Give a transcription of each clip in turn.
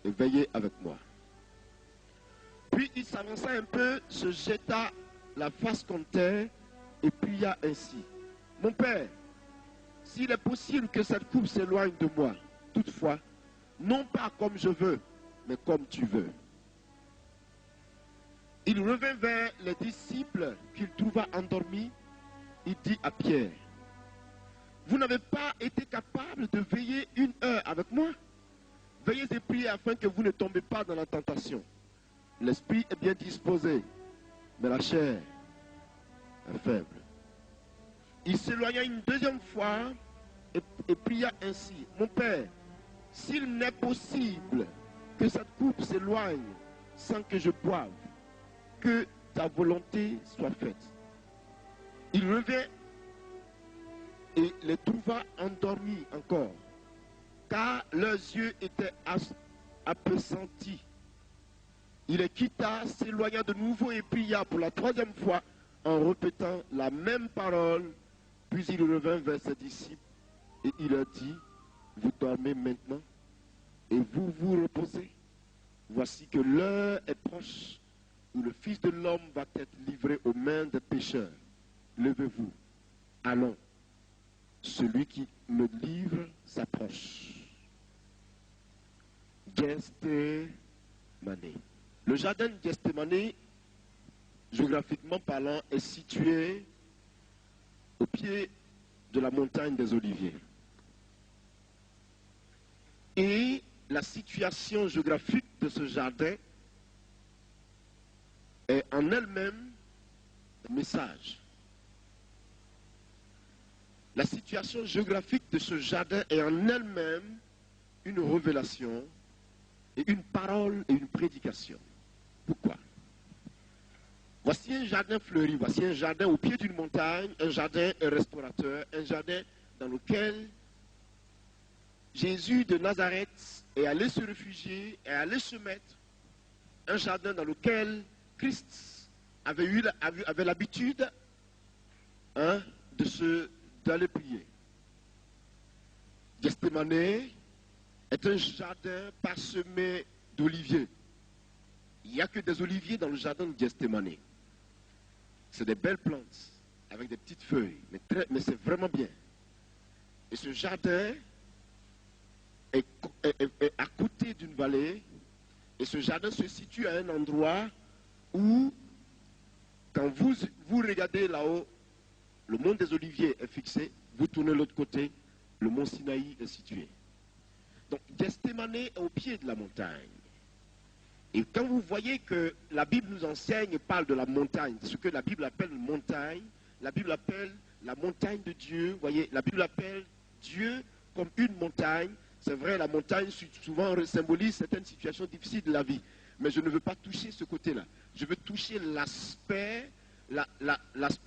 et veillez avec moi. Puis il s'avança un peu, se jeta la face contre terre et pria ainsi. Mon Père, s'il est possible que cette coupe s'éloigne de moi, toutefois, non pas comme je veux, mais comme tu veux. Il revint vers les disciples qu'il trouva endormis. Il dit à Pierre, vous n'avez pas été capable de veiller 1 heure avec moi? Veillez et priez afin que vous ne tombez pas dans la tentation. L'esprit est bien disposé, mais la chair est faible. Il s'éloigna une deuxième fois et pria ainsi. Mon Père, s'il n'est possible que cette coupe s'éloigne sans que je boive, que ta volonté soit faite. Il revint et les trouva endormis encore, car leurs yeux étaient appesantis. Il les quitta, s'éloigna de nouveau et pria pour la troisième fois en répétant la même parole. Puis il revint vers ses disciples et il leur dit, vous dormez maintenant et vous vous reposez. Voici que l'heure est proche où le Fils de l'homme va être livré aux mains des pécheurs. Levez-vous, allons. Celui qui me livre s'approche. Gethsémani. Le jardin de Gethsémani, géographiquement parlant, est situé au pied de la montagne des Oliviers. Et la situation géographique de ce jardin est en elle-même un message. La situation géographique de ce jardin est en elle-même une révélation et une parole et une prédication. Pourquoi? Voici un jardin fleuri, voici un jardin au pied d'une montagne, un jardin restaurateur, un jardin dans lequel Jésus de Nazareth est allé se réfugier, est allé se mettre, un jardin dans lequel Christ avait l'habitude d'aller prier. Gethsémani est un jardin parsemé d'oliviers. Il n'y a que des oliviers dans le jardin de Gethsémani. C'est des belles plantes avec des petites feuilles, mais c'est vraiment bien. Et ce jardin est à côté d'une vallée, et ce jardin se situe à un endroit où, quand vous regardez là-haut, le mont des Oliviers est fixé, vous tournez de l'autre côté, le mont Sinaï est situé. Donc Gethsémani est au pied de la montagne. Et quand vous voyez que la Bible nous enseigne et parle de la montagne, ce que la Bible appelle une montagne, la Bible appelle la montagne de Dieu, vous voyez, la Bible appelle Dieu comme une montagne. C'est vrai, la montagne souvent symbolise certaines situations difficiles de la vie. Mais je ne veux pas toucher ce côté-là. Je veux toucher l'aspect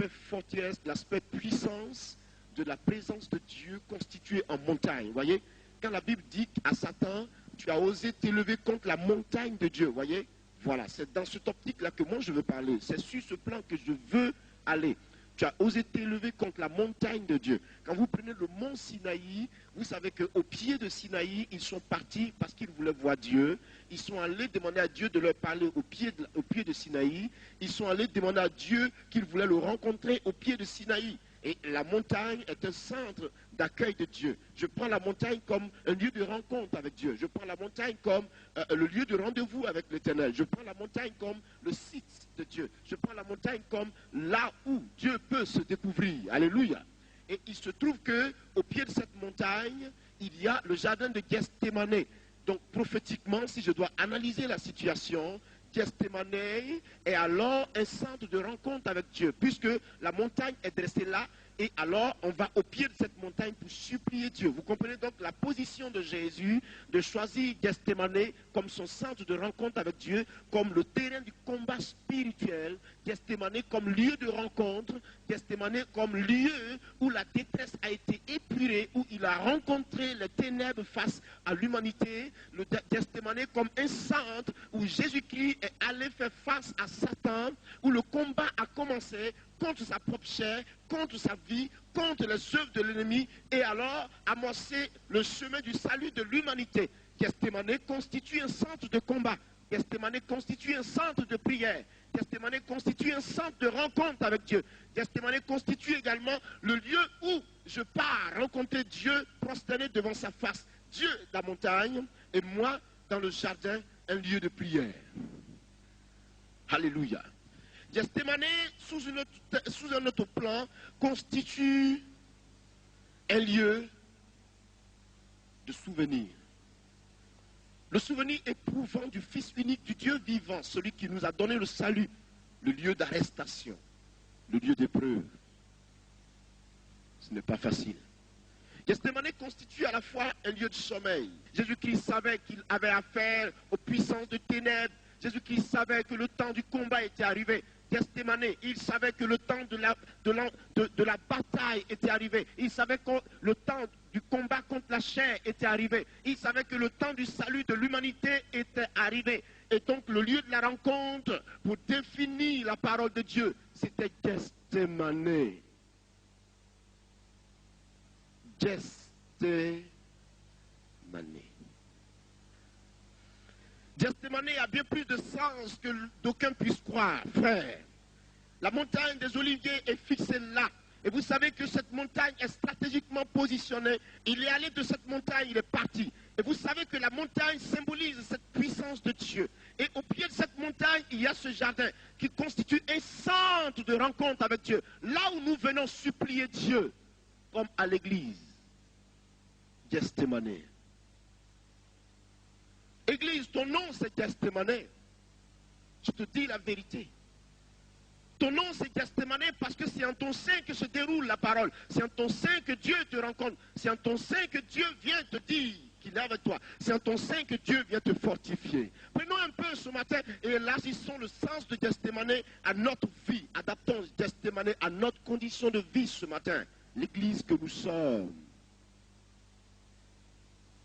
forteresse, l'aspect puissance de la présence de Dieu constituée en montagne. Vous voyez, quand la Bible dit à Satan, tu as osé t'élever contre la montagne de Dieu. Vous voyez, voilà, c'est dans cette optique-là que moi je veux parler. C'est sur ce plan que je veux aller. Tu as osé t'élever contre la montagne de Dieu. Quand vous prenez le mont Sinaï, vous savez qu'au pied de Sinaï, ils sont partis parce qu'ils voulaient voir Dieu. Ils sont allés demander à Dieu de leur parler au pied de Sinaï. Ils sont allés demander à Dieu qu'ils voulaient le rencontrer au pied de Sinaï. Et la montagne est un centre d'accueil de Dieu. Je prends la montagne comme un lieu de rencontre avec Dieu. Je prends la montagne comme le lieu de rendez-vous avec l'Éternel. Je prends la montagne comme le site de Dieu. Je prends la montagne comme là où Dieu peut se découvrir. Alléluia. Et il se trouve qu'au pied de cette montagne, il y a le jardin de Gethsémani. Donc prophétiquement, si je dois analyser la situation, Gethsémani est alors un centre de rencontre avec Dieu, puisque la montagne est dressée là, et alors on va au pied de cette montagne pour supplier Dieu. Vous comprenez donc la position de Jésus de choisir Gethsémani comme son centre de rencontre avec Dieu, comme le terrain du combat spirituel, Gethsémani comme lieu de rencontre, Gethsémani comme lieu où la détresse a été épurée, où il a rencontré les ténèbres face à l'humanité, le Gethsémani comme un centre où Jésus-Christ est allé faire face à Satan, où le combat a commencé contre sa propre chair, contre sa vie, contre les œuvres de l'ennemi, et alors amorcer le chemin du salut de l'humanité. Gethsémanée constitue un centre de combat. Gethsémanée constitue un centre de prière. Gethsémanée constitue un centre de rencontre avec Dieu. Gethsémanée constitue également le lieu où je pars rencontrer Dieu prosterné devant sa face. Dieu, la montagne, et moi, dans le jardin, un lieu de prière. Alléluia. Gethsémanée, sous un autre plan, constitue un lieu de souvenir. Le souvenir éprouvant du Fils unique du Dieu vivant, celui qui nous a donné le salut, le lieu d'arrestation, le lieu d'épreuve. Ce n'est pas facile. Gethsémanée constitue à la fois un lieu de sommeil. Jésus-Christ savait qu'il avait affaire aux puissances de ténèbres. Jésus-Christ savait que le temps du combat était arrivé. Gethsémanée, il savait que le temps de la bataille était arrivé. Il savait que le temps du combat contre la chair était arrivé. Il savait que le temps du salut de l'humanité était arrivé. Et donc le lieu de la rencontre pour définir la parole de Dieu, c'était Gethsémanée. Gethsémanée. Gethsémanée a bien plus de sens que d'aucuns puissent croire, frère. La montagne des Oliviers est fixée là. Et vous savez que cette montagne est stratégiquement positionnée. Il est allé de cette montagne, il est parti. Et vous savez que la montagne symbolise cette puissance de Dieu. Et au pied de cette montagne, il y a ce jardin qui constitue un centre de rencontre avec Dieu. Là où nous venons supplier Dieu, comme à l'église. Gethsémanée. Église, ton nom c'est Gethsémanée. Je te dis la vérité. Ton nom c'est Gethsémanée parce que c'est en ton sein que se déroule la parole. C'est en ton sein que Dieu te rencontre. C'est en ton sein que Dieu vient te dire qu'il est avec toi. C'est en ton sein que Dieu vient te fortifier. Prenons un peu ce matin et élargissons le sens de Gethsémanée à notre vie. Adaptons Gethsémanée à notre condition de vie ce matin. L'église que nous sommes.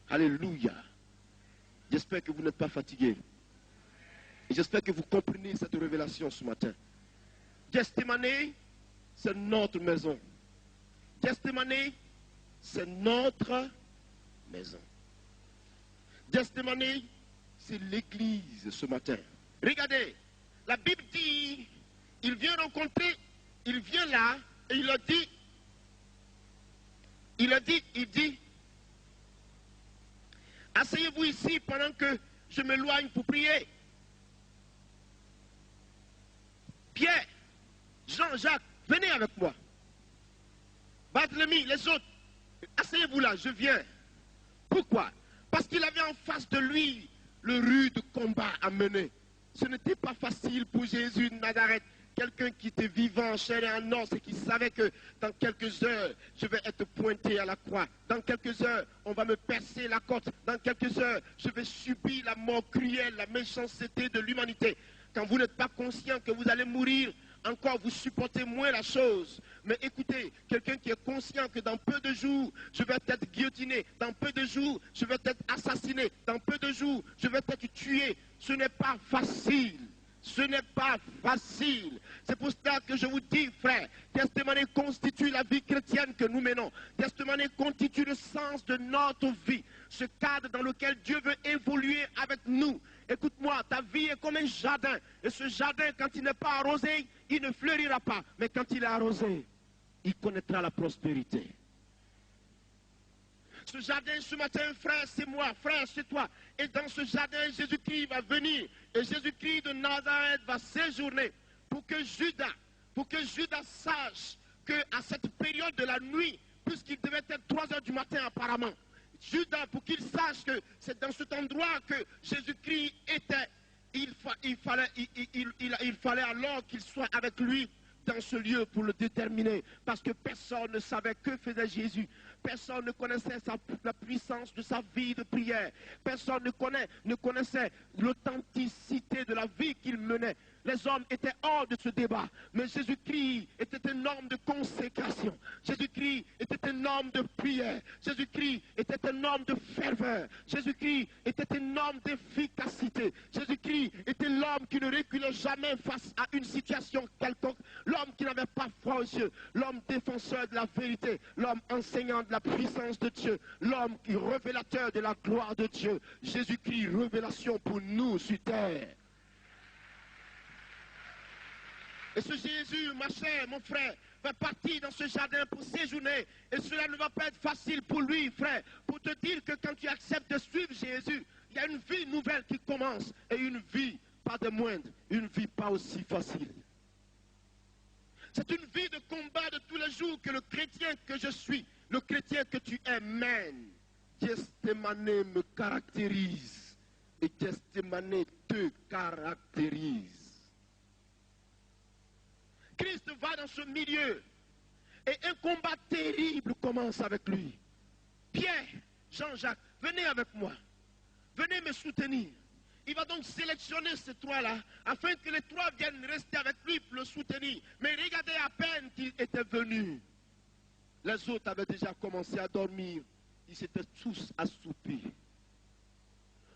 Alléluia. J'espère que vous n'êtes pas fatigués. Et j'espère que vous comprenez cette révélation ce matin. Gethsémanée, c'est notre maison. Gethsémanée, c'est notre maison. Gethsémanée, c'est l'église ce matin. Regardez, la Bible dit, il vient rencontrer, il vient là, et il dit, asseyez-vous ici pendant que je m'éloigne pour prier. Pierre, Jean-Jacques, venez avec moi. Barthélemy, les autres, asseyez-vous là, je viens. Pourquoi? Parce qu'il avait en face de lui le rude combat à mener. Ce n'était pas facile pour Jésus de Nazareth, quelqu'un qui était vivant, chair et en os, et qui savait que dans quelques heures, je vais être pointé à la croix. Dans quelques heures, on va me percer la côte. Dans quelques heures, je vais subir la mort cruelle, la méchanceté de l'humanité. Quand vous n'êtes pas conscient que vous allez mourir, encore vous supportez moins la chose. Mais écoutez, quelqu'un qui est conscient que dans peu de jours, je vais être guillotiné, dans peu de jours, je vais être assassiné, dans peu de jours, je vais être tué. Ce n'est pas facile. Ce n'est pas facile. C'est pour cela que je vous dis, frère, Gethsémanée constitue la vie chrétienne que nous menons. Gethsémanée constitue le sens de notre vie. Ce cadre dans lequel Dieu veut évoluer avec nous. Écoute-moi, ta vie est comme un jardin. Et ce jardin, quand il n'est pas arrosé, il ne fleurira pas. Mais quand il est arrosé, il connaîtra la prospérité. Ce jardin, ce matin, frère, c'est moi, frère, c'est toi. Et dans ce jardin, Jésus-Christ va venir. Et Jésus-Christ de Nazareth va séjourner pour que Judas sache qu'à cette période de la nuit, puisqu'il devait être 3 heures du matin apparemment, Judas, pour qu'il sache que c'est dans cet endroit que Jésus-Christ était, il fallait alors qu'il soit avec lui dans ce lieu pour le déterminer, parce que personne ne savait que faisait Jésus. Personne ne connaissait la puissance de sa vie de prière. Personne ne connaissait l'authenticité de la vie qu'il menait. Les hommes étaient hors de ce débat. Mais Jésus-Christ était un homme de consécration. Jésus-Christ était un homme de prière. Jésus-Christ était un homme de ferveur. Jésus-Christ était un homme d'efficacité. Jésus-Christ était l'homme qui ne reculait jamais face à une situation quelconque. L'homme qui n'avait pas froid aux yeux. L'homme défenseur de la vérité. L'homme enseignant de la puissance de Dieu. L'homme qui révélateur de la gloire de Dieu. Jésus-Christ, révélation pour nous sur terre. Et ce Jésus, ma chère, mon frère, va partir dans ce jardin pour séjourner. Et cela ne va pas être facile pour lui, frère. Pour te dire que quand tu acceptes de suivre Jésus, il y a une vie nouvelle qui commence. Et une vie pas de moindre, une vie pas aussi facile. C'est une vie de combat de tous les jours que le chrétien que je suis, le chrétien que tu es, mène. Gethsémane me caractérise. Et Gethsémane te caractérise. Christ va dans ce milieu et un combat terrible commence avec lui. Pierre, Jean-Jacques, venez avec moi. Venez me soutenir. Il va donc sélectionner ces trois-là afin que les trois viennent rester avec lui pour le soutenir. Mais regardez à peine qu'il était venu. Les autres avaient déjà commencé à dormir. Ils s'étaient tous assoupis.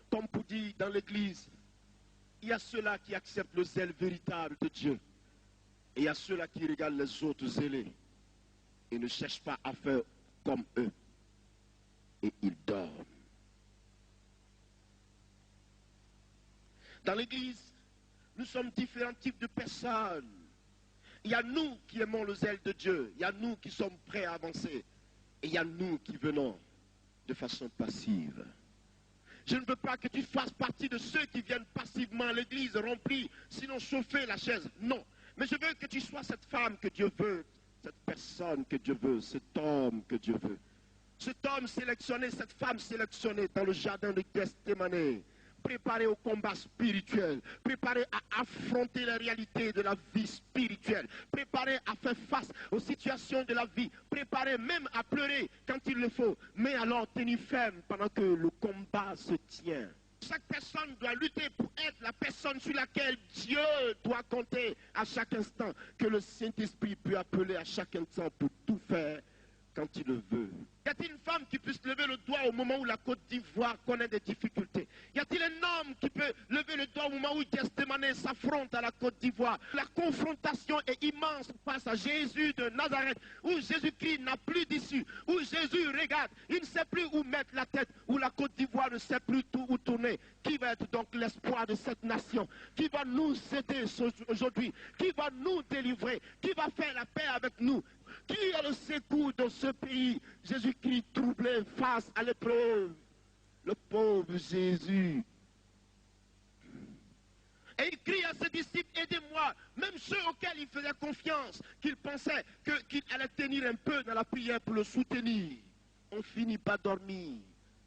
Comme pour dire dans l'église, il y a ceux-là qui acceptent le zèle véritable de Dieu. Et il y a ceux-là qui regardent les autres zélés et ne cherchent pas à faire comme eux. Et ils dorment. Dans l'église, nous sommes différents types de personnes. Il y a nous qui aimons le zèle de Dieu. Il y a nous qui sommes prêts à avancer. Et il y a nous qui venons de façon passive. Je ne veux pas que tu fasses partie de ceux qui viennent passivement à l'église remplir, sinon chauffer la chaise. Non. Mais je veux que tu sois cette femme que Dieu veut, cette personne que Dieu veut, cet homme que Dieu veut. Cet homme sélectionné, cette femme sélectionnée dans le jardin de Gethsémane, préparé au combat spirituel, préparé à affronter les réalités de la vie spirituelle, préparé à faire face aux situations de la vie, préparé même à pleurer quand il le faut, mais alors tenir ferme pendant que le combat se tient. Chaque personne doit lutter pour être la personne sur laquelle Dieu doit compter à chaque instant, que le Saint-Esprit peut appeler à chaque instant pour tout faire quand il le veut. Y a-t-il une femme qui puisse lever le doigt au moment où la Côte d'Ivoire connaît des difficultés? Y a-t-il un homme qui peut lever le doigt au moment où Gethsémane s'affronte à la Côte d'Ivoire? La confrontation est immense face à Jésus de Nazareth, où Jésus-Christ n'a plus d'issue, où Jésus regarde, il ne sait plus où mettre la tête, où la Côte d'Ivoire ne sait plus où tourner. Qui va être donc l'espoir de cette nation? Qui va nous aider aujourd'hui? Qui va nous délivrer? Qui va faire la paix avec nous? Qui a le secours dans ce pays? Jésus-Christ troublé face à l'épreuve. Le pauvre Jésus. Et il crie à ses disciples, aidez-moi. Même ceux auxquels il faisait confiance, qu'il pensait qu'il allait tenir un peu dans la prière pour le soutenir. On finit par dormir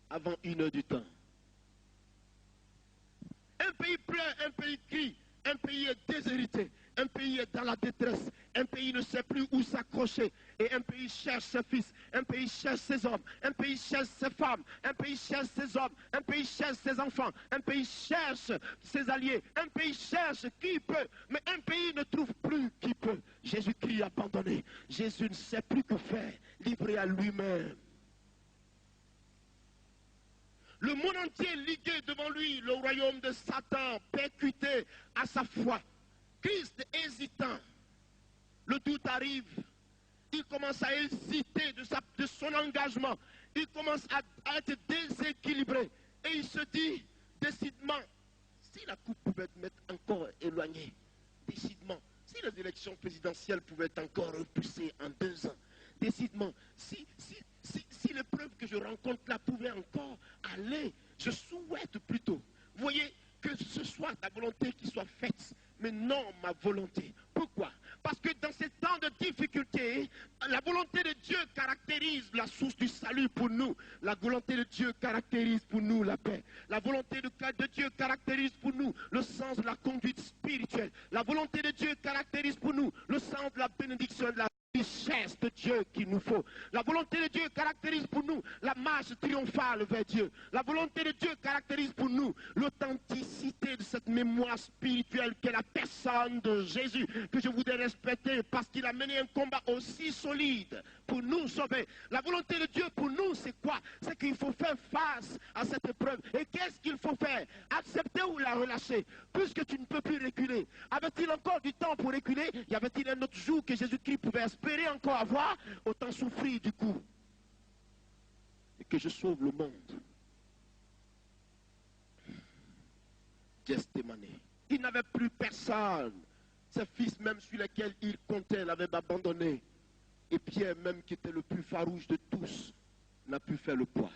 avant 1 heure du temps. Un pays pleure, un pays crie, un pays est déshérité. Un pays est dans la détresse, un pays ne sait plus où s'accrocher, et un pays cherche ses fils, un pays cherche ses hommes, un pays cherche ses femmes, un pays cherche ses hommes, un pays cherche ses enfants, un pays cherche ses alliés, un pays cherche qui peut, mais un pays ne trouve plus qui peut. Jésus-Christ abandonné, Jésus ne sait plus que faire, livré à lui-même. Le monde entier ligué devant lui, le royaume de Satan percuté à sa foi. Christ hésitant, le doute arrive, il commence à hésiter de son engagement, il commence à être déséquilibré et il se dit décidément, si la coupe pouvait m'être encore éloignée, décidément, si les élections présidentielles pouvaient être encore repoussées en 2 ans, décidément, si l'épreuve que je rencontre là pouvait encore aller, je souhaite plutôt, vous voyez, que ce soit ta volonté qui soit faite, mais non ma volonté. Pourquoi? Parce que dans ces temps de difficulté, la volonté de Dieu caractérise la source du salut pour nous. La volonté de Dieu caractérise pour nous la paix. La volonté de Dieu caractérise pour nous le sens de la conduite spirituelle. La volonté de Dieu caractérise pour nous le sens de la bénédiction de la richesse de Dieu qu'il nous faut. La volonté de Dieu caractérise pour nous la marche triomphale vers Dieu. La volonté de Dieu caractérise pour nous l'authenticité de cette cette mémoire spirituelle qu'est la personne de Jésus, que je voudrais respecter parce qu'il a mené un combat aussi solide pour nous sauver. La volonté de Dieu pour nous, c'est quoi? C'est qu'il faut faire face à cette épreuve. Et qu'est-ce qu'il faut faire? Accepter ou la relâcher? Puisque tu ne peux plus reculer. Avait-il encore du temps pour reculer? Y avait-il un autre jour que Jésus-Christ pouvait espérer encore avoir? Autant souffrir du coup. Et que je sauve le monde. Gethsémane. Il n'avait plus personne. Ses fils même sur lesquels il comptait l'avaient abandonné. Et Pierre même qui était le plus farouche de tous n'a pu faire le poids.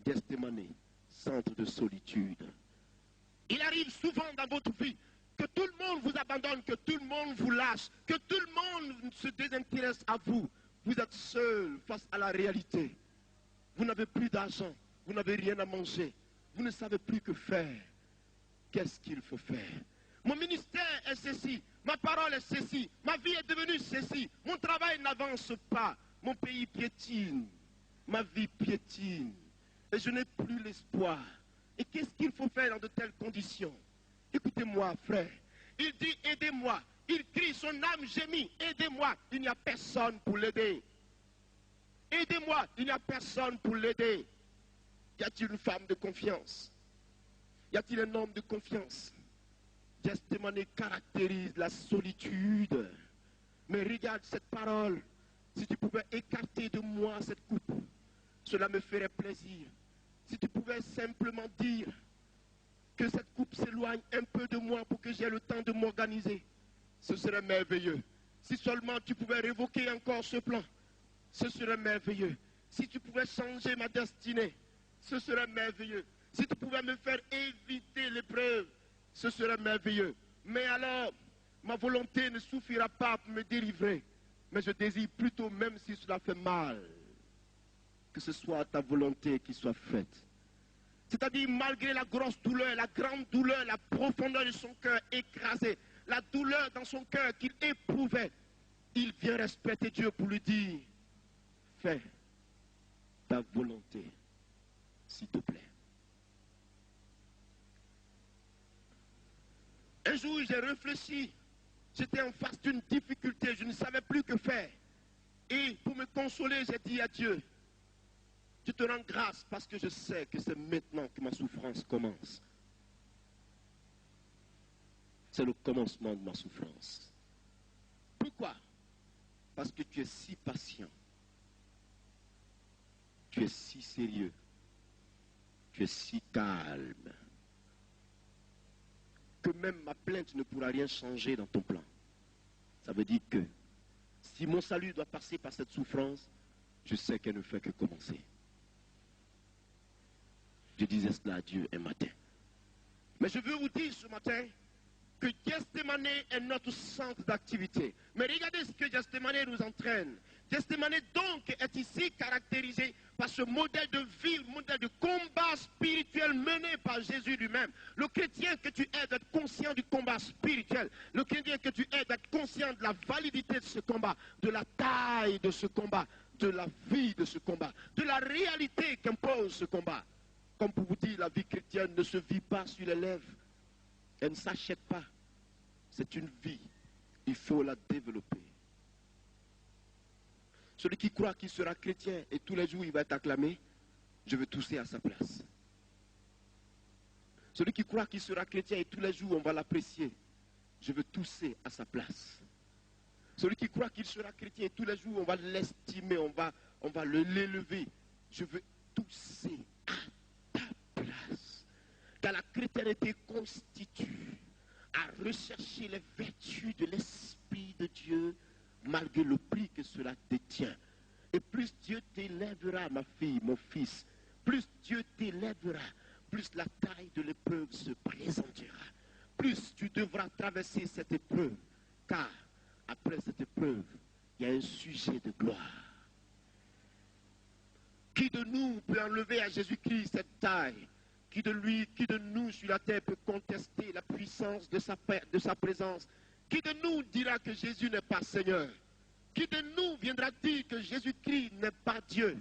Gethsémane, centre de solitude. Il arrive souvent dans votre vie que tout le monde vous abandonne, que tout le monde vous lâche, que tout le monde se désintéresse à vous. Vous êtes seul face à la réalité. Vous n'avez plus d'argent, vous n'avez rien à manger, vous ne savez plus que faire. Qu'est-ce qu'il faut faire? Mon ministère est ceci, ma parole est ceci, ma vie est devenue ceci, mon travail n'avance pas, mon pays piétine, ma vie piétine, et je n'ai plus l'espoir. Et qu'est-ce qu'il faut faire dans de telles conditions? Écoutez-moi, frère, il dit aidez-moi, il crie, son âme gémit, aidez-moi, il n'y a personne pour l'aider. Aidez-moi, il n'y a personne pour l'aider. Y a-t-il une femme de confiance? Y a-t-il un homme de confiance? Gethsémane caractérise la solitude. Mais regarde cette parole. Si tu pouvais écarter de moi cette coupe, cela me ferait plaisir. Si tu pouvais simplement dire que cette coupe s'éloigne un peu de moi pour que j'ai le temps de m'organiser, ce serait merveilleux. Si seulement tu pouvais révoquer encore ce plan, ce serait merveilleux. Si tu pouvais changer ma destinée, ce serait merveilleux. Si tu pouvais me faire éviter l'épreuve, ce serait merveilleux. Mais alors, ma volonté ne suffira pas pour me délivrer. Mais je désire plutôt, même si cela fait mal, que ce soit ta volonté qui soit faite. C'est-à-dire, malgré la grosse douleur, la grande douleur, la profondeur de son cœur écrasé, la douleur dans son cœur qu'il éprouvait, il vient respecter Dieu pour lui dire, fais ta volonté, s'il te plaît. Un jour, j'ai réfléchi. J'étais en face d'une difficulté. Je ne savais plus que faire. Et pour me consoler, j'ai dit à Dieu, je te rends grâce parce que je sais que c'est maintenant que ma souffrance commence. C'est le commencement de ma souffrance. Pourquoi? Parce que tu es si patient. Tu es si sérieux. Tu es si calme. Que même ma plainte ne pourra rien changer dans ton plan. Ça veut dire que si mon salut doit passer par cette souffrance, je sais qu'elle ne fait que commencer. Je disais cela à Dieu un matin. Mais je veux vous dire ce matin que Gethsémane est notre centre d'activité. Mais regardez ce que Gethsémane nous entraîne. Gethsémane donc est ici caractérisé par ce modèle de vie, modèle de combat spirituel mené par Jésus lui-même. Le chrétien que tu es d'être conscient du combat spirituel. Le chrétien que tu es d'être conscient de la validité de ce combat, de la taille de ce combat, de la vie de ce combat, de la réalité qu'impose ce combat. Comme pour vous dire, la vie chrétienne ne se vit pas sur les lèvres. Elle ne s'achète pas. C'est une vie. Il faut la développer. Celui qui croit qu'il sera chrétien et tous les jours il va être acclamé, je veux tousser à sa place. Celui qui croit qu'il sera chrétien et tous les jours on va l'apprécier, je veux tousser à sa place. Celui qui croit qu'il sera chrétien et tous les jours on va l'estimer, on va l'élever, je veux tousser à ta place. Car la chrétienté constitue à rechercher les vertus de l'Esprit de Dieu malgré le prix que cela détient. Et plus Dieu t'élèvera, ma fille, mon fils, plus Dieu t'élèvera, plus la taille de l'épreuve se présentera. Plus tu devras traverser cette épreuve, car après cette épreuve, il y a un sujet de gloire. Qui de nous peut enlever à Jésus-Christ cette taille? Qui de nous sur la terre peut contester la puissance de sa présence? Qui de nous dira que Jésus n'est pas Seigneur? Qui de nous viendra dire que Jésus-Christ n'est pas Dieu?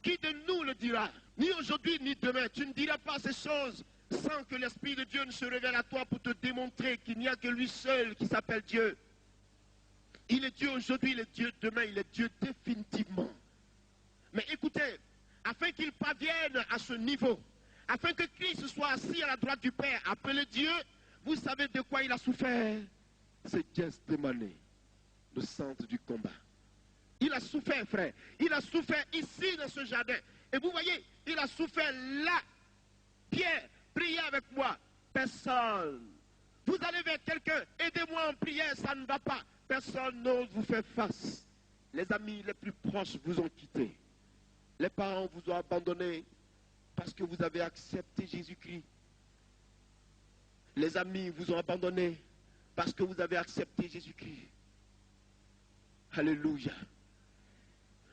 Qui de nous le dira? Ni aujourd'hui ni demain. Tu ne diras pas ces choses. sans que l'Esprit de Dieu ne se révèle à toi pour te démontrer qu'il n'y a que lui seul qui s'appelle Dieu. Il est Dieu aujourd'hui, il est Dieu demain, il est Dieu définitivement. Mais écoutez, afin qu'il parvienne à ce niveau, afin que Christ soit assis à la droite du Père, appelé Dieu, vous savez de quoi il a souffert? C'est Gethsémane, le centre du combat. Il a souffert, frère. Il a souffert ici dans ce jardin. Et vous voyez, il a souffert là. Pierre, priez avec moi. Personne. Vous allez vers quelqu'un, aidez-moi en prière, ça ne va pas. Personne n'ose vous faire face. Les amis les plus proches vous ont quitté. Les parents vous ont abandonné parce que vous avez accepté Jésus-Christ. Les amis vous ont abandonné parce que vous avez accepté Jésus-Christ. Alléluia.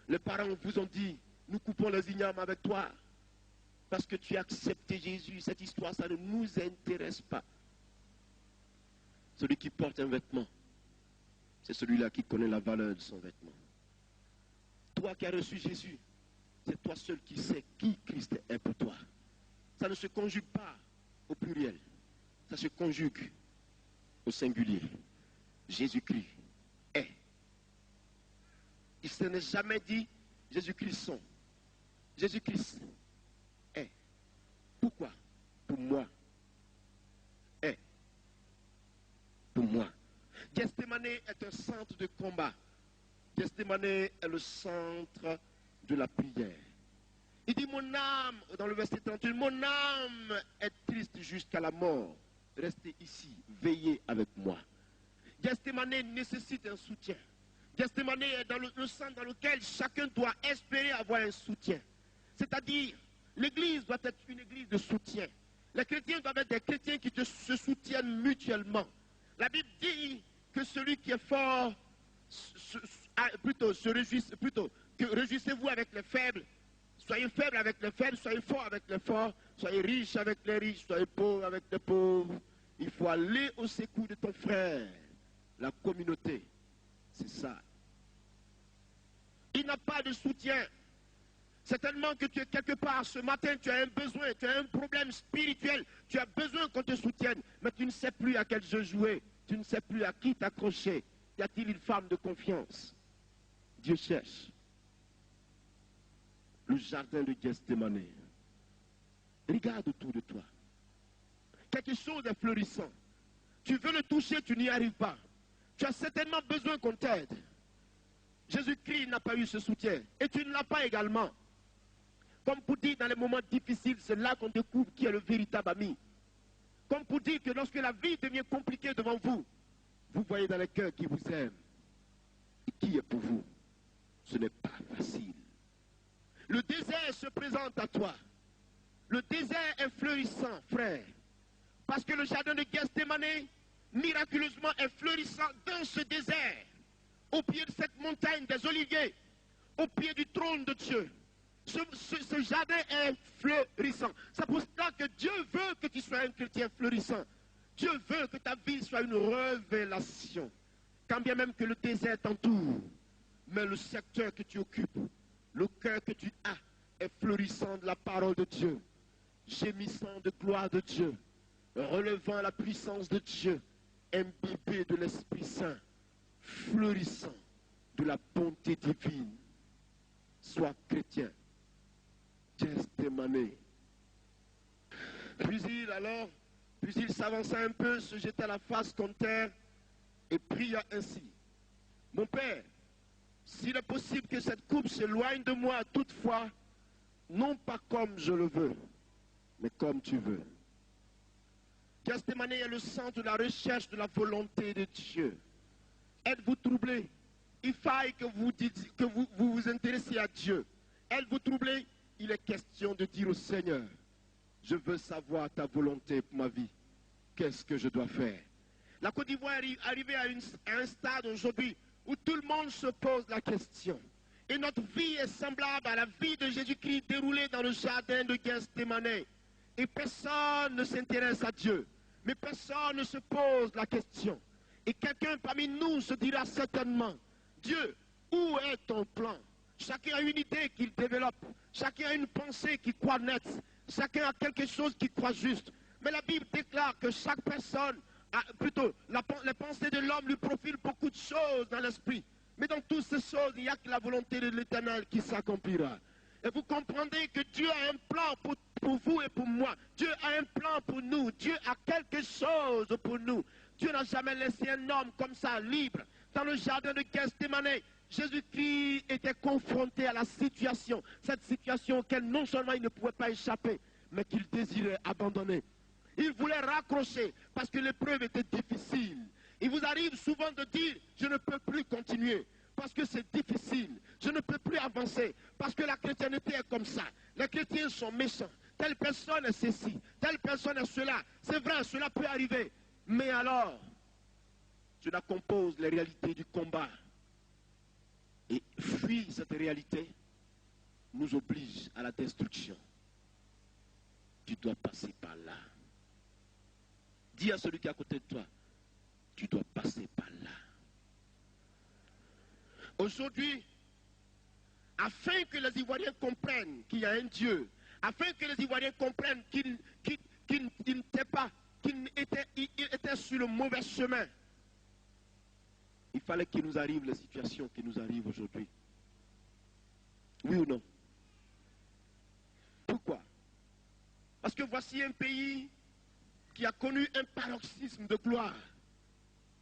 Les parents vous ont dit, nous coupons les ignames avec toi parce que tu as accepté Jésus. Cette histoire, ça ne nous intéresse pas. Celui qui porte un vêtement, c'est celui-là qui connaît la valeur de son vêtement. Toi qui as reçu Jésus, c'est toi seul qui sais qui Christ est pour toi. Ça ne se conjugue pas au pluriel. Ça se conjugue au singulier. Jésus-Christ est. Il ne s'est jamais dit Jésus-Christ sont. Jésus-Christ est. Pourquoi? Pour moi. Est. Pour moi. Gethsémane est un centre de combat. Gethsémane est le centre de la prière. Il dit, mon âme, dans le verset 38, mon âme est triste jusqu'à la mort. Restez ici, veillez avec moi. Gethsémane nécessite un soutien. Gethsémane est dans le centre dans lequel chacun doit espérer avoir un soutien. C'est-à-dire, l'église doit être une église de soutien. Les chrétiens doivent être des chrétiens qui se soutiennent mutuellement. La Bible dit que celui qui est fort, réjouissez-vous avec les faibles. Soyez faibles avec les faibles, soyez forts avec les forts, soyez riches avec les riches, soyez pauvres avec les pauvres. Il faut aller au secours de ton frère. La communauté, c'est ça. Il n'a pas de soutien. Certainement que tu es quelque part ce matin, tu as un besoin, tu as un problème spirituel, tu as besoin qu'on te soutienne, mais tu ne sais plus à quel jeu jouer, tu ne sais plus à qui t'accrocher. Y a-t-il une femme de confiance? Dieu cherche. Le jardin de Gethsémane. Regarde autour de toi. Quelque chose est florissant. Tu veux le toucher, tu n'y arrives pas. Tu as certainement besoin qu'on t'aide. Jésus-Christ n'a pas eu ce soutien. Et tu ne l'as pas également. Comme pour dire, dans les moments difficiles, c'est là qu'on découvre qui est le véritable ami. Comme pour dire que lorsque la vie devient compliquée devant vous, vous voyez dans les cœurs qui vous aiment. Et qui est pour vous. Ce n'est pas facile. Le désert se présente à toi. Le désert est fleurissant, frère. Parce que le jardin de Gethsémane, miraculeusement, est fleurissant dans ce désert. Au pied de cette montagne des oliviers. Au pied du trône de Dieu. Ce jardin est fleurissant. C'est pour cela que Dieu veut que tu sois un chrétien fleurissant. Dieu veut que ta vie soit une révélation. Quand bien même que le désert t'entoure, mais le secteur que tu occupes, le cœur que tu as, est fleurissant de la parole de Dieu, gémissant de gloire de Dieu, relevant la puissance de Dieu, imbibé de l'Esprit Saint, fleurissant de la bonté divine. Sois chrétien. Gethsémane. Puis il s'avança un peu, se jeta la face contre terre et pria ainsi. Mon Père, s'il est possible que cette coupe s'éloigne de moi toutefois, non pas comme je le veux, mais comme tu veux. Gethsémane est le centre de la recherche de la volonté de Dieu. Êtes-vous troublé? Il faille que vous vous intéressiez à Dieu. Êtes-vous troublé? Il est question de dire au Seigneur, je veux savoir ta volonté pour ma vie. Qu'est-ce que je dois faire? La Côte d'Ivoire est arrivée à un stade aujourd'hui où tout le monde se pose la question. Et notre vie est semblable à la vie de Jésus-Christ déroulée dans le jardin de Gethsémane. Et personne ne s'intéresse à Dieu. Mais personne ne se pose la question. Et quelqu'un parmi nous se dira certainement, Dieu, où est ton plan? Chacun a une idée qu'il développe. Chacun a une pensée qu'il croit nette. Chacun a quelque chose qu'il croit juste. Mais la Bible déclare que chaque personne, plutôt, les pensées de l'homme lui profilent beaucoup de choses dans l'esprit. Mais dans toutes ces choses, il n'y a que la volonté de l'Éternel qui s'accomplira. Et vous comprendrez que Dieu a un plan pour vous et pour moi. Dieu a un plan pour nous. Dieu a quelque chose pour nous. Dieu n'a jamais laissé un homme comme ça, libre. Dans le jardin de Gethsémane, Jésus-Christ était confronté à la situation. Cette situation auquel non seulement il ne pouvait pas échapper, mais qu'il désirait abandonner. Il voulait raccrocher parce que l'épreuve était difficile. Il vous arrive souvent de dire, je ne peux plus continuer parce que c'est difficile. Je ne peux plus avancer parce que la chrétienté est comme ça. Les chrétiens sont méchants. Telle personne est ceci, telle personne est cela. C'est vrai, cela peut arriver. Mais alors, cela compose les réalités du combat. Et fuir cette réalité nous oblige à la destruction. Tu dois passer par là. Dis à celui qui est à côté de toi, tu dois passer par là. Aujourd'hui, afin que les Ivoiriens comprennent qu'il y a un Dieu, afin que les Ivoiriens comprennent qu'ils n'étaient pas, qu'ils étaient sur le mauvais chemin, il fallait qu'il nous arrive les situations qui nous arrivent aujourd'hui. Oui ou non? Pourquoi? Parce que voici un pays qui a connu un paroxysme de gloire,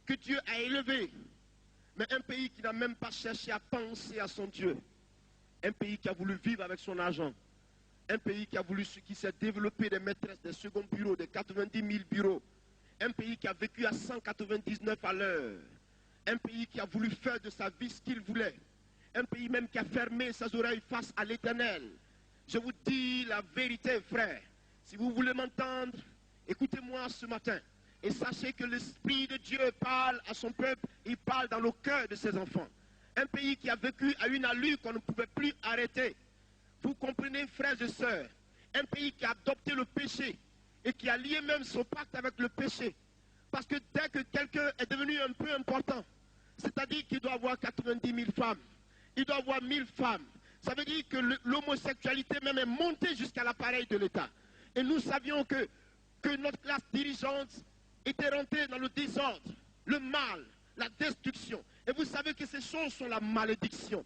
que Dieu a élevé, mais un pays qui n'a même pas cherché à penser à son Dieu. Un pays qui a voulu vivre avec son argent. Un pays qui s'est développé des maîtresses, des seconds bureaux, des 90 000 bureaux. Un pays qui a vécu à 199 à l'heure. Un pays qui a voulu faire de sa vie ce qu'il voulait. Un pays même qui a fermé ses oreilles face à l'Éternel. Je vous dis la vérité, frère. Si vous voulez m'entendre, écoutez-moi ce matin. Et sachez que l'Esprit de Dieu parle à son peuple, il parle dans le cœur de ses enfants. Un pays qui a vécu à une allure qu'on ne pouvait plus arrêter. Vous comprenez, frères et sœurs, un pays qui a adopté le péché et qui a lié même son pacte avec le péché. Parce que dès que quelqu'un est devenu un peu important, c'est-à-dire qu'il doit avoir 90 000 femmes, il doit avoir 1000 femmes, ça veut dire que l'homosexualité même est montée jusqu'à l'appareil de l'État. Et nous savions que notre classe dirigeante était rentrée dans le désordre, le mal, la destruction. Et vous savez que ces choses sont la malédiction.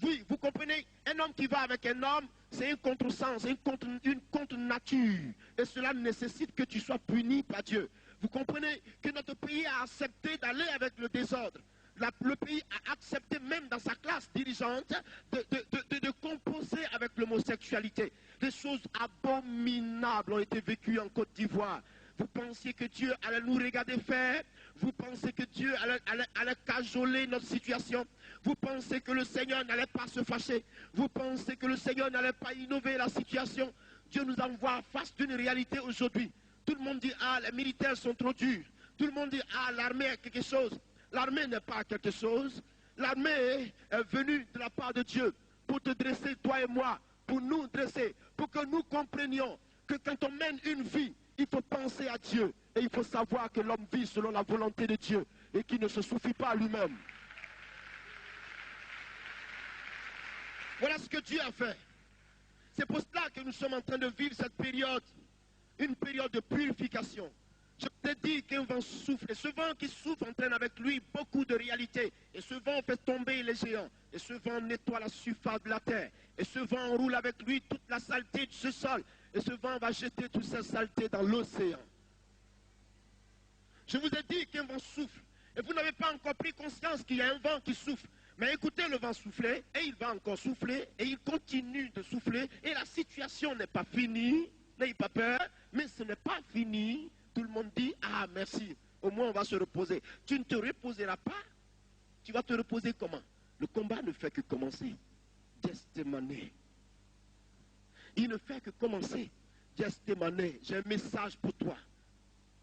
Oui, vous comprenez, un homme qui va avec un homme, c'est un contresens, une contre-nature. Et cela nécessite que tu sois puni par Dieu. Vous comprenez que notre pays a accepté d'aller avec le désordre. Le pays a accepté même dans sa classe dirigeante de composer avec l'homosexualité. Des choses abominables ont été vécues en Côte d'Ivoire. Vous pensiez que Dieu allait nous regarder faire? Vous pensez que Dieu allait cajoler notre situation? Vous pensez que le Seigneur n'allait pas se fâcher? Vous pensez que le Seigneur n'allait pas innover la situation? Dieu nous envoie face d'une réalité aujourd'hui. Tout le monde dit, ah, les militaires sont trop durs. Tout le monde dit, ah, l'armée est quelque chose. L'armée n'est pas quelque chose. L'armée est venue de la part de Dieu pour te dresser, toi et moi, pour nous dresser, pour que nous comprenions que quand on mène une vie, il faut penser à Dieu. Et il faut savoir que l'homme vit selon la volonté de Dieu et qu'il ne se suffit pas à lui-même. Voilà ce que Dieu a fait. C'est pour cela que nous sommes en train de vivre cette période, une période de purification. Je t'ai dit qu'un vent souffle, et ce vent qui souffle entraîne avec lui beaucoup de réalités. Et ce vent fait tomber les géants. Et ce vent nettoie la surface de la terre. Et ce vent roule avec lui toute la saleté de ce sol. Et ce vent va jeter toute cette saleté dans l'océan. Je vous ai dit qu'un vent souffle. Et vous n'avez pas encore pris conscience qu'il y a un vent qui souffle. Mais écoutez le vent souffler, et il va encore souffler, et il continue de souffler. Et la situation n'est pas finie. N'ayez pas peur, mais ce n'est pas fini. Tout le monde dit, ah merci, au moins on va se reposer. Tu ne te reposeras pas. Tu vas te reposer comment? Le combat ne fait que commencer. Gethsémane. Il ne fait que commencer. Gethsémane, j'ai un message pour toi.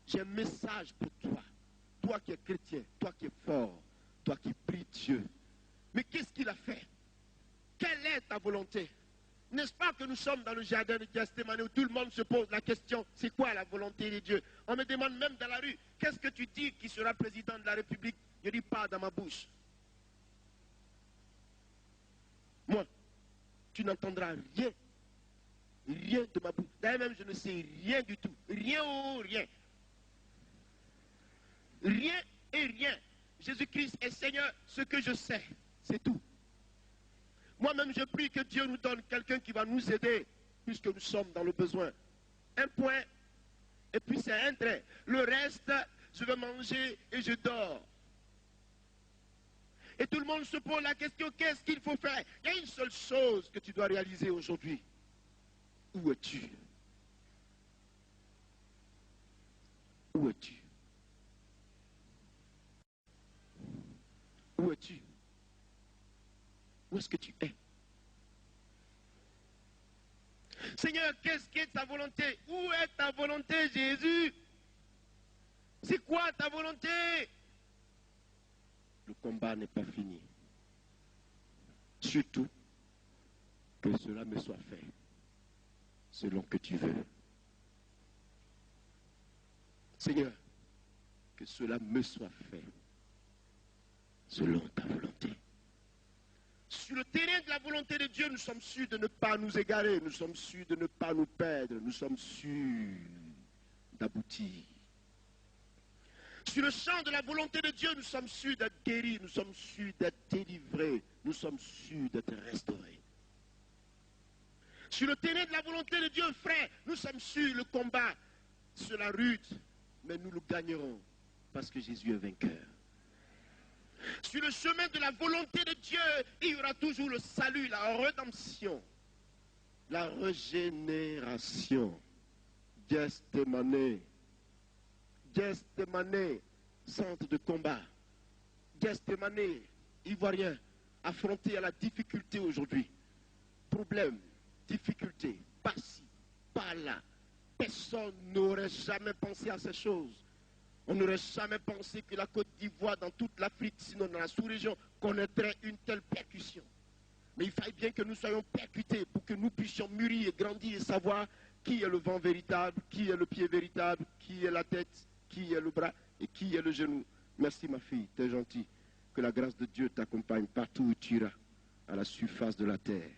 J'ai un message pour toi. Toi qui es chrétien, toi qui es fort, toi qui pries Dieu. Mais qu'est-ce qu'il a fait? Quelle est ta volonté? N'est-ce pas que nous sommes dans le jardin de Gethsémane où tout le monde se pose la question, c'est quoi la volonté de Dieu? On me demande même dans la rue, qu'est-ce que tu dis qui sera président de la République? Je dis pas dans ma bouche. Moi, tu n'entendras rien. Rien de ma bouche. D'ailleurs même, je ne sais rien du tout. Rien ou rien. Rien et rien. Jésus-Christ est Seigneur, ce que je sais, c'est tout. Moi-même, je prie que Dieu nous donne quelqu'un qui va nous aider, puisque nous sommes dans le besoin. Un point, et puis c'est un trait. Le reste, je vais manger et je dors. Et tout le monde se pose la question, qu'est-ce qu'il faut faire? Il y a une seule chose que tu dois réaliser aujourd'hui. Où es-tu? Où es-tu? Où es-tu? Où est-ce que tu es? Seigneur, qu'est-ce qui est ta volonté? Où est ta volonté, Jésus? C'est quoi ta volonté? Le combat n'est pas fini. Surtout, que cela me soit fait selon que tu veux. Seigneur, que cela me soit fait selon ta volonté. Sur le terrain de la volonté de Dieu, nous sommes sûrs de ne pas nous égarer, nous sommes sûrs de ne pas nous perdre, nous sommes sûrs d'aboutir. Sur le champ de la volonté de Dieu, nous sommes sûrs d'être guéris, nous sommes sûrs d'être délivrés, nous sommes sûrs d'être restaurés. Sur le terrain de la volonté de Dieu, frère, nous sommes sûrs le combat sera rude, mais nous le gagnerons parce que Jésus est vainqueur. Sur le chemin de la volonté de Dieu, il y aura toujours le salut, la rédemption, la régénération. Gethsémane, Gethsémane, centre de combat. Gethsémane, Ivoirien, affronté à la difficulté aujourd'hui. Problème, difficulté, par-ci, par-là. Personne n'aurait jamais pensé à ces choses. On n'aurait jamais pensé que la Côte d'Ivoire, dans toute l'Afrique, sinon dans la sous-région, connaîtrait une telle percussion. Mais il fallait bien que nous soyons percutés pour que nous puissions mûrir et grandir et savoir qui est le vent véritable, qui est le pied véritable, qui est la tête, qui est le bras et qui est le genou. Merci ma fille, t'es gentille. Que la grâce de Dieu t'accompagne partout où tu iras, à la surface de la terre.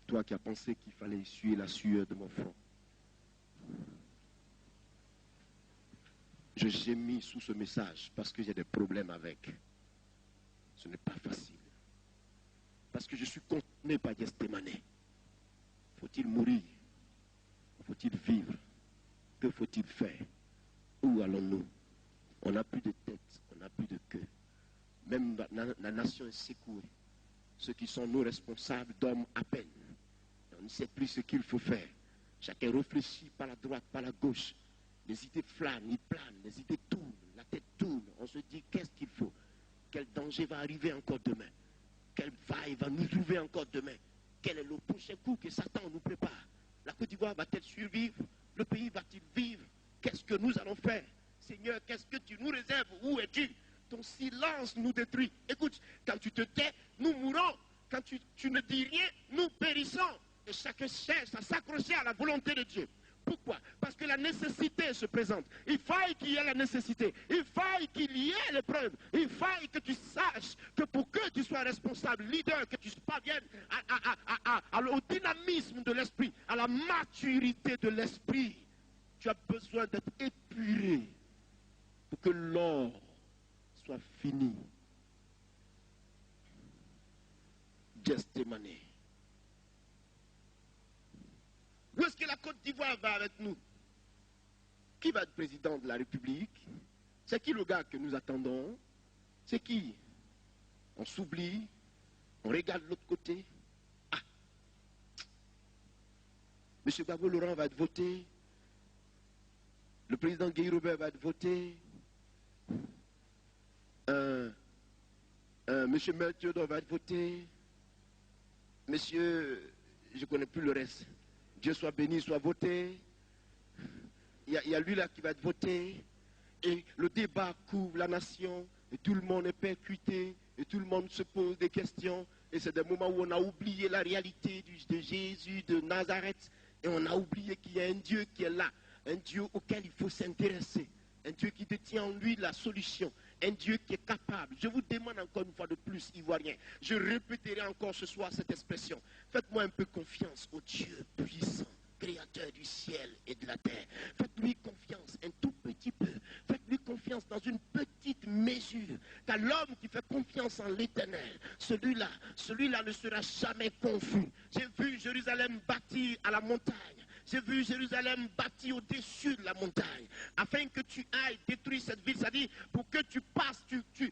Toi qui as pensé qu'il fallait essuyer la sueur de mon front. Je gémis sous ce message parce que j'ai des problèmes avec. Ce n'est pas facile. Parce que je suis contenu par Gethsémane. Faut-il mourir? Faut-il vivre? Que faut-il faire? Où allons-nous? On n'a plus de tête, on n'a plus de queue. Même la nation est secouée. Ceux qui sont nos responsables dorment à peine. On ne sait plus ce qu'il faut faire. Chacun réfléchit par la droite, par la gauche. Les idées flânent, ils planent, les idées tournent, la tête tourne. On se dit, qu'est-ce qu'il faut? Quel danger va arriver encore demain? Quelle vaille va nous trouver encore demain? Quel est le prochain coup que Satan nous prépare? La Côte d'Ivoire va-t-elle survivre? Le pays va-t-il vivre? Qu'est-ce que nous allons faire? Seigneur, qu'est-ce que tu nous réserves? Où es-tu? Ton silence nous détruit. Écoute, quand tu te tais, nous mourons. Quand tu ne dis rien, nous périssons. Et chacun cherche à s'accrocher à la volonté de Dieu. Pourquoi? Parce que la nécessité se présente. Il faille qu'il y ait la nécessité. Il faille qu'il y ait l'épreuve. Il faille que tu saches que pour que tu sois responsable, leader, que tu parviennes au dynamisme de l'esprit, à la maturité de l'esprit, tu as besoin d'être épuré pour que l'or soit fini. Gethsémane. Où est-ce que la Côte d'Ivoire va avec nous? Qui va être président de la République? C'est qui le gars que nous attendons? C'est qui? On s'oublie, on regarde l'autre côté. Ah! M. Gbagbo Laurent va être voté. Le président Guy Robert va être voté. M. Mel Theodore va être voté. Monsieur, je ne connais plus le reste. Dieu soit béni, soit voté. Il y a lui là qui va être voté. Et le débat couvre la nation. Et tout le monde est percuté. Et tout le monde se pose des questions. Et c'est des moments où on a oublié la réalité de Jésus de Nazareth. Et on a oublié qu'il y a un Dieu qui est là. Un Dieu auquel il faut s'intéresser. Un Dieu qui détient en lui la solution. un Dieu qui est capable. Je vous demande encore une fois de plus, Ivoiriens, je répéterai encore ce soir cette expression. Faites-moi un peu confiance au Dieu puissant, créateur du ciel et de la terre. Faites-lui confiance un tout petit peu. Faites-lui confiance dans une petite mesure. Car l'homme qui fait confiance en l'Éternel, celui-là ne sera jamais confus. J'ai vu Jérusalem bâtie à la montagne. J'ai vu Jérusalem bâtie au-dessus de la montagne. Afin que tu ailles détruire cette ville. C'est-à-dire, pour que tu passes, tu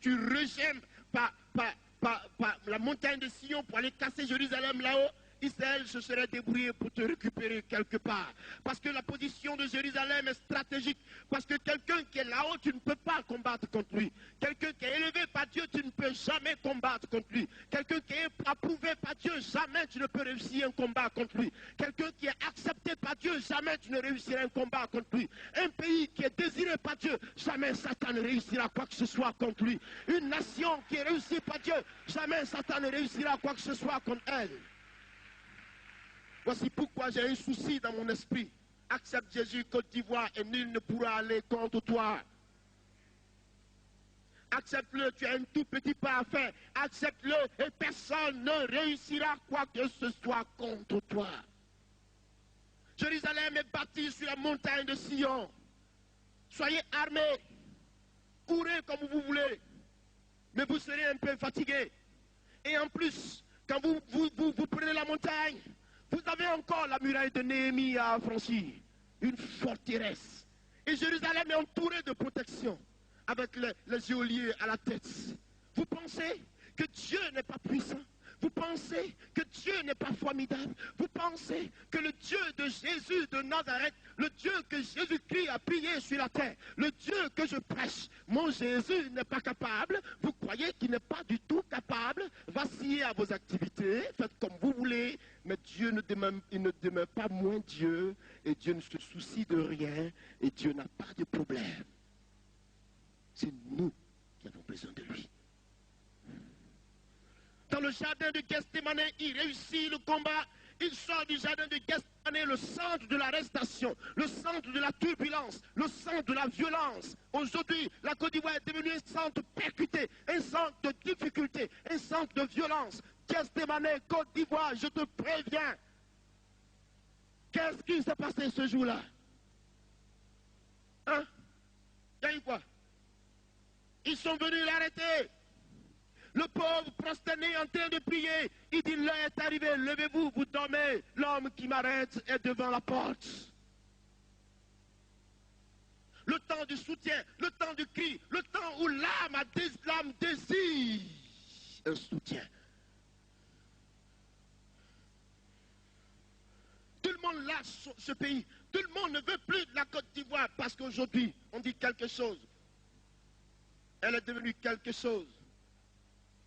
regènes par la montagne de Sion pour aller casser Jérusalem là-haut. Israël se serait débrouillé pour te récupérer quelque part. Parce que la position de Jérusalem est stratégique. Parce que quelqu'un qui est là-haut, tu ne peux pas combattre contre lui. Quelqu'un qui est élevé par Dieu, tu ne peux jamais combattre contre lui. Quelqu'un qui est approuvé par Dieu, jamais tu ne peux réussir un combat contre lui. Quelqu'un qui est accepté par Dieu, jamais tu ne réussiras un combat contre lui. Un pays qui est désiré par Dieu, jamais Satan ne réussira quoi que ce soit contre lui. Une nation qui est réussie par Dieu, jamais Satan ne réussira quoi que ce soit contre elle. Voici pourquoi j'ai un souci dans mon esprit. Accepte Jésus Côte d'Ivoire et nul ne pourra aller contre toi. Accepte-le, tu as un tout petit pas à faire. Accepte-le et personne ne réussira quoi que ce soit contre toi. Jérusalem est bâtie sur la montagne de Sion. Soyez armés. Courez comme vous voulez. Mais vous serez un peu fatigués. Et en plus, quand vous prenez la montagne, vous avez encore la muraille de Néhémie à franchir, une forteresse. Et Jérusalem est entourée de protection, avec les geôliers à la tête. Vous pensez que Dieu n'est pas puissant? Vous pensez que Dieu n'est pas formidable? Vous pensez que le Dieu de Jésus de Nazareth, le Dieu que Jésus-Christ a prié sur la terre, le Dieu que je prêche, mon Jésus n'est pas capable? Vous croyez qu'il n'est pas du tout capable? Vacillez à vos activités, faites comme vous voulez, mais Dieu ne demeure pas moins Dieu, et Dieu ne se soucie de rien, et Dieu n'a pas de problème. C'est nous qui avons besoin de lui. Dans le jardin de Gethsémane, il réussit le combat. Il sort du jardin de Gethsémane, le centre de l'arrestation, le centre de la turbulence, le centre de la violence. Aujourd'hui, la Côte d'Ivoire est devenue un centre percuté, un centre de difficulté, un centre de violence. Gethsémane, Côte d'Ivoire, je te préviens. Qu'est-ce qui s'est passé ce jour-là? Hein? Il y a eu quoi? Ils sont venus l'arrêter. Le pauvre prosterné en train de prier, il dit, l'heure est arrivée, levez-vous, vous dormez. L'homme qui m'arrête est devant la porte. Le temps du soutien, le temps du cri, le temps où l'âme désire un soutien. Tout le monde lâche ce pays. Tout le monde ne veut plus de la Côte d'Ivoire parce qu'aujourd'hui, on dit quelque chose. Elle est devenue quelque chose.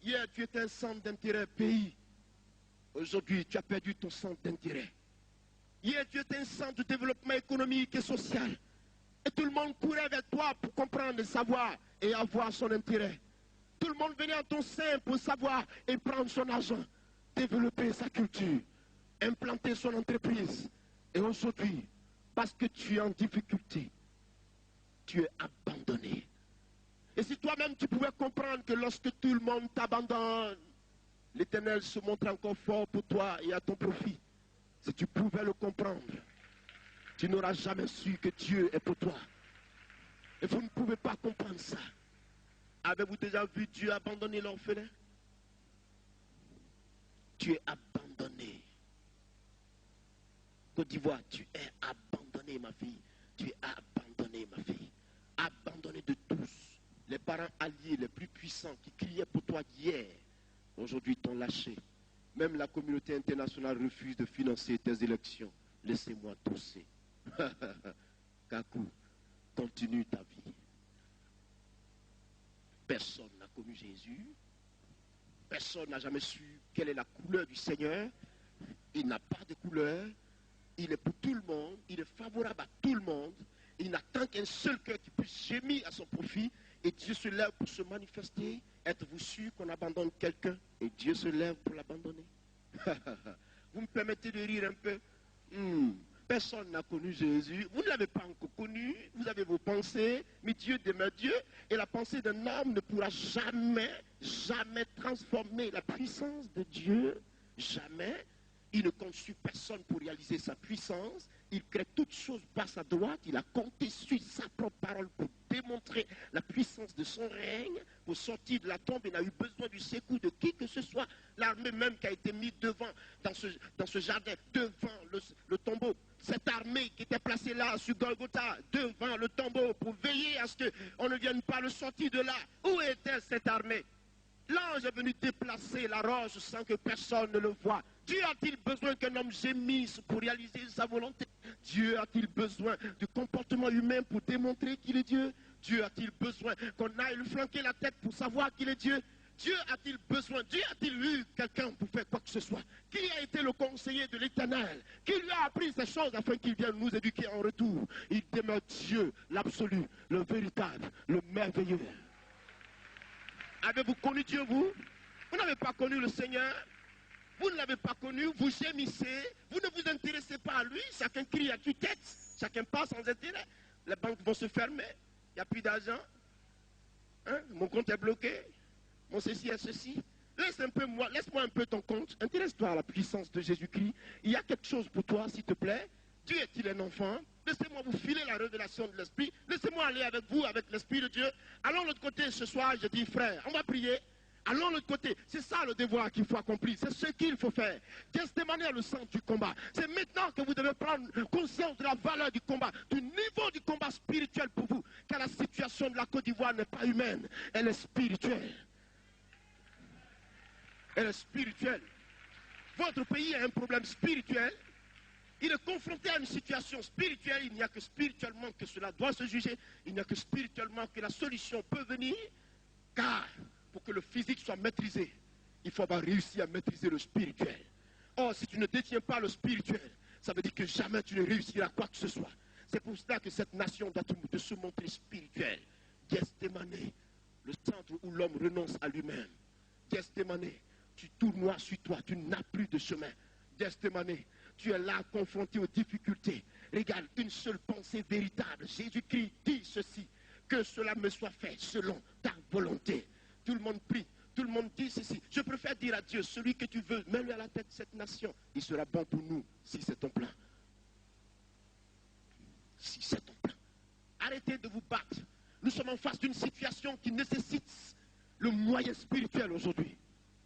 Hier, tu étais un centre d'intérêt pays. Aujourd'hui, tu as perdu ton centre d'intérêt. Hier, tu étais un centre de développement économique et social. Et tout le monde courait vers toi pour comprendre, savoir et avoir son intérêt. Tout le monde venait à ton sein pour savoir et prendre son argent, développer sa culture, implanter son entreprise. Et aujourd'hui, parce que tu es en difficulté, tu es abandonné. Et si toi-même tu pouvais comprendre que lorsque tout le monde t'abandonne, l'Éternel se montre encore fort pour toi et à ton profit. Si tu pouvais le comprendre, tu n'auras jamais su que Dieu est pour toi. Et vous ne pouvez pas comprendre ça. Avez-vous déjà vu Dieu abandonner l'orphelin? Tu es abandonné. Côte d'Ivoire, tu es abandonné, ma fille. Tu es abandonné, ma fille. Abandonné de tous. Les parents alliés les plus puissants qui criaient pour toi hier, aujourd'hui t'ont lâché. Même la communauté internationale refuse de financer tes élections. Laissez-moi tousser. Kakou, continue ta vie. Personne n'a connu Jésus. Personne n'a jamais su quelle est la couleur du Seigneur. Il n'a pas de couleur. Il est pour tout le monde. Il est favorable à tout le monde. Il n'attend qu'un seul cœur qui puisse gémir à son profit. Et Dieu se lève pour se manifester. Êtes-vous sûr qu'on abandonne quelqu'un et Dieu se lève pour l'abandonner? Vous me permettez de rire un peu? Personne n'a connu Jésus. Vous ne l'avez pas encore connu. Vous avez vos pensées, mais Dieu demeure Dieu. Et la pensée d'un homme ne pourra jamais, jamais transformer la puissance de Dieu. Jamais. Il ne compte sur personne pour réaliser sa puissance. Il crée toutes choses basse à droite. Il a compté sur sa propre parole pour démontrer la puissance de son règne. Pour sortir de la tombe, il n'a eu besoin du secours de qui que ce soit. L'armée même qui a été mise devant, dans ce jardin, devant le tombeau. Cette armée qui était placée là, sur Golgotha, devant le tombeau, pour veiller à ce qu'on ne vienne pas le sortir de là. Où était cette armée? L'ange est venu déplacer la roche sans que personne ne le voie. Dieu a-t-il besoin qu'un homme gémisse pour réaliser sa volonté? Dieu a-t-il besoin du comportement humain pour démontrer qu'il est Dieu? Dieu a-t-il besoin qu'on aille lui flanquer la tête pour savoir qu'il est Dieu? Dieu a-t-il besoin, Dieu a-t-il eu quelqu'un pour faire quoi que ce soit? Qui a été le conseiller de l'Éternel? Qui lui a appris ces choses afin qu'il vienne nous éduquer en retour? Il demeure Dieu, l'absolu, le véritable, le merveilleux. Avez-vous connu Dieu, vous? Vous n'avez pas connu le Seigneur? Vous ne l'avez pas connu, vous gémissez, vous ne vous intéressez pas à lui, chacun crie à tue-tête, chacun passe sans intérêt. Les banques vont se fermer, il n'y a plus d'argent. Hein? Mon compte est bloqué, mon ceci est ceci. Laisse-moi un peu ton compte, intéresse-toi à la puissance de Jésus-Christ. Il y a quelque chose pour toi, s'il te plaît. Dieu est-il un enfant? Laissez-moi vous filer la révélation de l'Esprit. Laissez-moi aller avec vous, avec l'Esprit de Dieu. Allons de l'autre côté ce soir, je dis frère, on va prier. Allons de l'autre côté. C'est ça le devoir qu'il faut accomplir. C'est ce qu'il faut faire. Gethsémani est le centre du combat. C'est maintenant que vous devez prendre conscience de la valeur du combat, du niveau du combat spirituel pour vous. Car la situation de la Côte d'Ivoire n'est pas humaine, elle est spirituelle. Elle est spirituelle. Votre pays a un problème spirituel. Il est confronté à une situation spirituelle. Il n'y a que spirituellement que cela doit se juger. Il n'y a que spirituellement que la solution peut venir. Car pour que le physique soit maîtrisé, il faut avoir réussi à maîtriser le spirituel. Or, si tu ne détiens pas le spirituel, ça veut dire que jamais tu ne réussiras quoi que ce soit. C'est pour cela que cette nation doit se montrer spirituelle. Gethsémani, le centre où l'homme renonce à lui-même. Gethsémani, tu tournoies sur toi, tu n'as plus de chemin. Gethsémani, tu es là confronté aux difficultés. Regarde, une seule pensée véritable. Jésus-Christ dit ceci, que cela me soit fait selon ta volonté. Tout le monde prie, tout le monde dit ceci. Je préfère dire à Dieu, celui que tu veux, mets-le à la tête de cette nation. Il sera bon pour nous, si c'est ton plan. Si c'est ton plan. Arrêtez de vous battre. Nous sommes en face d'une situation qui nécessite le moyen spirituel aujourd'hui.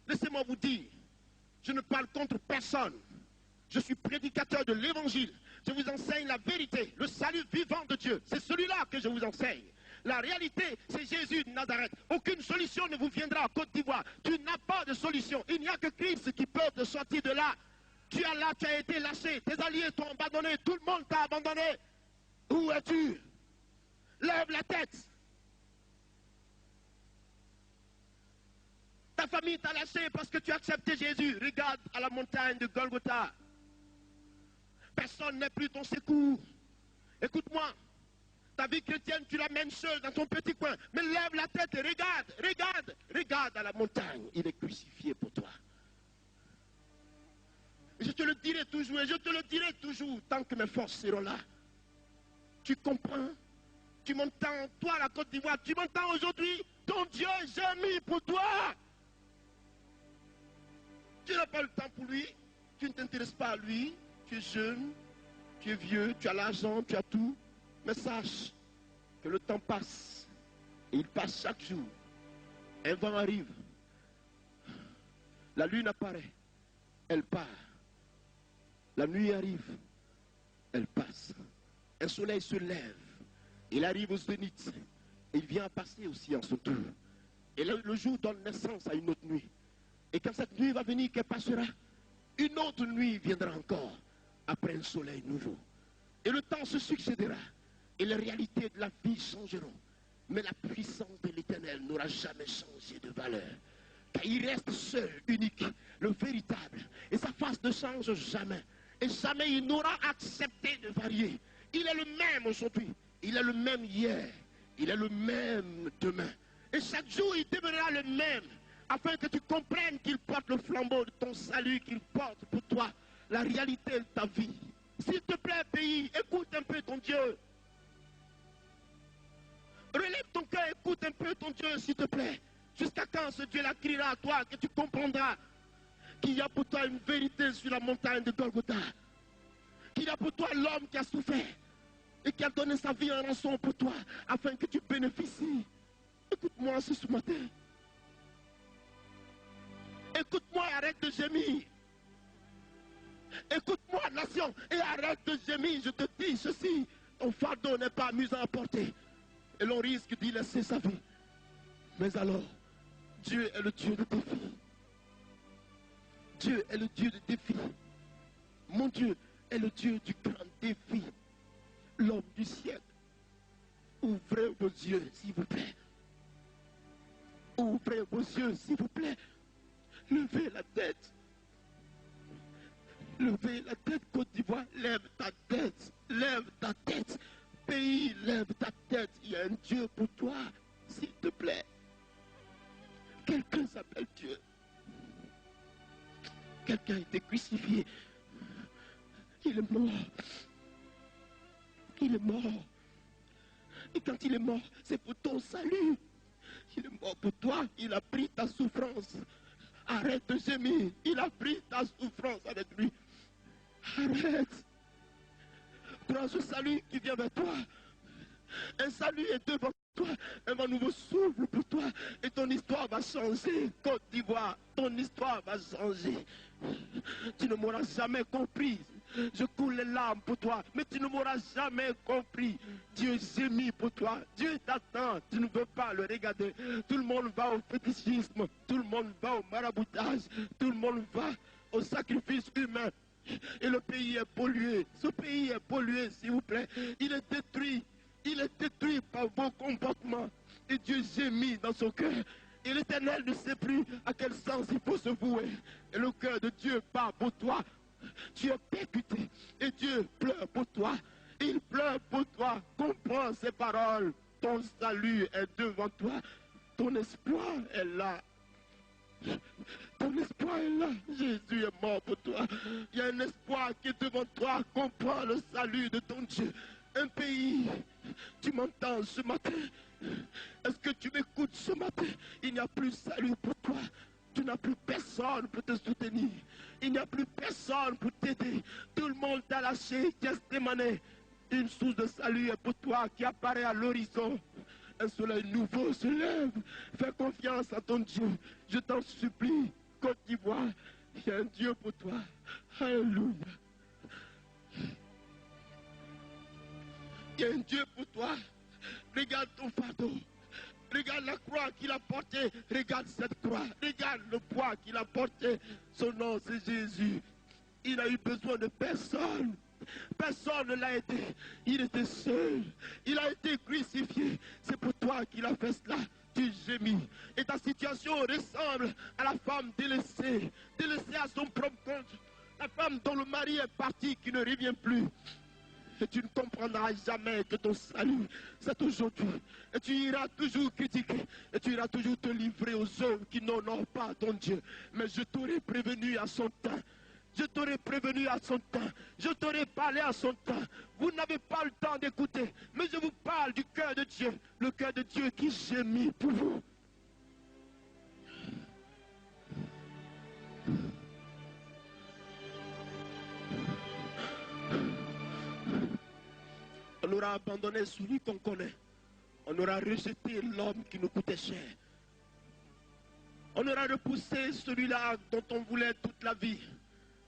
Laissez-moi vous dire, je ne parle contre personne. Je suis prédicateur de l'évangile. Je vous enseigne la vérité, le salut vivant de Dieu. C'est celui-là que je vous enseigne. La réalité, c'est Jésus de Nazareth. Aucune solution ne vous viendra en Côte d'Ivoire. Tu n'as pas de solution. Il n'y a que Christ qui peut te sortir de là. Tu es là, tu as été lâché. Tes alliés t'ont abandonné. Tout le monde t'a abandonné. Où es-tu? Lève la tête. Ta famille t'a lâché parce que tu as accepté Jésus. Regarde à la montagne de Golgotha. Personne n'est plus ton secours. Écoute-moi. Ta vie chrétienne, tu la mènes seule dans ton petit coin. Mais lève la tête et regarde à la montagne. Il est crucifié pour toi. Je te le dirai toujours et je te le dirai toujours tant que mes forces seront là. Tu comprends? Tu m'entends? Toi, la Côte d'Ivoire, tu m'entends aujourd'hui? Ton Dieu gémit pour toi. Tu n'as pas le temps pour lui. Tu ne t'intéresses pas à lui. Tu es jeune, tu es vieux, tu as l'argent, tu as tout. Mais sache que le temps passe. Et il passe chaque jour. Un vent arrive. La lune apparaît. Elle part. La nuit arrive. Elle passe. Un soleil se lève. Il arrive au zénith. Et il vient passer aussi en son tour. Et le jour donne naissance à une autre nuit. Et quand cette nuit va venir, qu'elle passera, une autre nuit viendra encore. Après un soleil nouveau. Et le temps se succédera. Et les réalités de la vie changeront. Mais la puissance de l'Éternel n'aura jamais changé de valeur. Car il reste seul, unique, le véritable. Et sa face ne change jamais. Et jamais il n'aura accepté de varier. Il est le même aujourd'hui. Il est le même hier. Il est le même demain. Et chaque jour il demeurera le même. Afin que tu comprennes qu'il porte le flambeau de ton salut, qu'il porte pour toi la réalité de ta vie. S'il te plaît, pays, écoute un peu ton Dieu. Relève ton cœur, écoute un peu ton Dieu, s'il te plaît. Jusqu'à quand ce Dieu-là criera à toi, que tu comprendras qu'il y a pour toi une vérité sur la montagne de Golgotha. Qu'il y a pour toi l'homme qui a souffert et qui a donné sa vie en rançon pour toi, afin que tu bénéficies. Écoute-moi ce matin. Écoute-moi, arrête de gémir. Écoute-moi, nation, et arrête de gémir. Je te dis ceci, ton fardeau n'est pas amusant à porter. Et l'on risque d'y laisser sa vie. Mais alors, Dieu est le Dieu de défi. Dieu est le Dieu de défi. Mon Dieu est le Dieu du grand défi. L'homme du siècle. Ouvrez vos yeux, s'il vous plaît. Ouvrez vos yeux, s'il vous plaît. Levez la tête. Levez la tête, Côte d'Ivoire. Lève ta tête. Lève ta tête. Pays, lève ta tête. Il y a un Dieu pour toi, s'il te plaît. Quelqu'un s'appelle Dieu. Quelqu'un a été crucifié. Il est mort. Il est mort. Et quand il est mort, c'est pour ton salut. Il est mort pour toi. Il a pris ta souffrance. Arrête de gémir. Il a pris ta souffrance avec lui. Arrête. Prends ce salut qui vient vers toi. Un salut est devant toi. Un nouveau souffle pour toi. Et ton histoire va changer. Côte d'Ivoire, ton histoire va changer. Tu ne m'auras jamais compris. Je coule les larmes pour toi, mais tu ne m'auras jamais compris. Dieu gémit pour toi. Dieu t'attend. Tu ne veux pas le regarder. Tout le monde va au fétichisme. Tout le monde va au maraboutage. Tout le monde va au sacrifice humain. Et le pays est pollué. Ce pays est pollué, s'il vous plaît. Il est détruit. Il est détruit par vos comportements. Et Dieu gémit dans son cœur. Et l'Éternel ne sait plus à quel sens il faut se vouer. Et le cœur de Dieu bat pour toi. Tu es percuté. Et Dieu pleure pour toi. Il pleure pour toi. Comprends ces paroles. Ton salut est devant toi. Ton espoir est là. Ton espoir est là. Jésus est mort pour toi. Il y a un espoir qui est devant toi. Comprends le salut de ton Dieu. Un pays, tu m'entends ce matin? Est-ce que tu m'écoutes ce matin? Il n'y a plus salut pour toi. Tu n'as plus personne pour te soutenir. Il n'y a plus personne pour t'aider. Tout le monde t'a lâché, Gethsémane. Une source de salut est pour toi qui apparaît à l'horizon. Un soleil nouveau se lève. Fais confiance à ton Dieu. Je t'en supplie, Côte d'Ivoire, il y a un Dieu pour toi. Alléluia. Il y a un Dieu pour toi. Regarde ton fardeau. Regarde la croix qu'il a portée. Regarde cette croix. Regarde le poids qu'il a porté. Son nom, c'est Jésus. Il n'a eu besoin de personne. Personne ne l'a aidé. Il était seul. Il a été crucifié. C'est pour toi qu'il a fait cela. Tu gémis. Et ta situation ressemble à la femme délaissée. Délaissée à son propre compte. La femme dont le mari est parti, qui ne revient plus. Et tu ne comprendras jamais que ton salut, c'est aujourd'hui. Et tu iras toujours critiquer. Et tu iras toujours te livrer aux hommes qui n'honorent pas ton Dieu. Mais je t'aurais prévenu à son temps. Je t'aurais prévenu à son temps. Je t'aurais parlé à son temps. Vous n'avez pas le temps d'écouter. Mais je vous parle du cœur de Dieu. Le cœur de Dieu qui gémit pour vous. On aura abandonné celui qu'on connaît. On aura rejeté l'homme qui nous coûtait cher. On aura repoussé celui-là dont on voulait toute la vie.